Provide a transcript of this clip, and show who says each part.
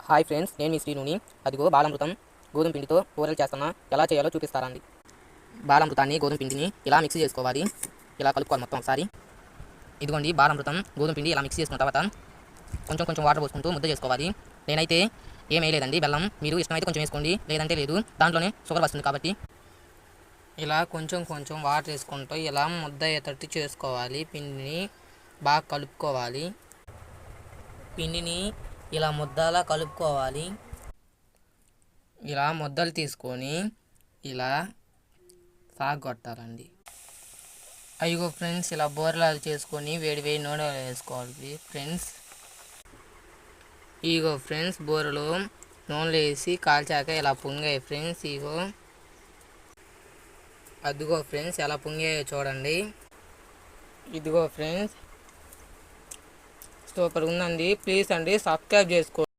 Speaker 1: Hi friends, నేను మీ శ్రీనుని. అదిగో బాలామృతం గోధుమ పిండితో కూరలు చేస్తున్నా. ఎలా చేయాలో చూపిస్తారండి. బాలామృతాన్ని గోధుమ పిండిని ఇలా మిక్స్ చేసుకోవాలి. ఇలా కలుపుకోవాలి మొత్తం ఒకసారి. ఇదిగోండి బాలామృతం గోధుమ పిండి ఇలా మిక్స్ చేసుకున్న తర్వాత కొంచెం కొంచెం వాటర్ పోసుకుంటూ ముద్ద చేసుకోవాలి. నేనైతే ఏం వేయలేదండి, బెల్లం. మీరు ఇష్టమైతే కొంచెం వేసుకోండి, లేదంటే లేదు. దాంట్లోనే షుగర్ వస్తుంది కాబట్టి ఇలా కొంచెం కొంచెం వాటర్ వేసుకుంటూ ఇలా ముద్ద అయ్యేటట్టు చేసుకోవాలి. పిండిని బాగా కలుపుకోవాలి. పిండిని ఇలా ముద్దలా కలుపుకోవాలి. ఇలా ముద్దలు తీసుకొని ఇలా సాగొట్టాలండి. అయ్యో ఫ్రెండ్స్, ఇలా బోర్లాలు చేసుకొని వేడి వేడి నూనె వేసుకోవాలి ఫ్రెండ్స్. ఇగో ఫ్రెండ్స్, బోరలో నూనెలు వేసి కాల్చాక ఇలా పొంగాయి ఫ్రెండ్స్. ఇగో అదిగో ఫ్రెండ్స్, ఎలా పొంగాయో చూడండి. ఇదిగో ఫ్రెండ్స్, సూపర్ ఉందండి. ప్లీజ్ అండి సబ్స్క్రైబ్ చేసుకోండి.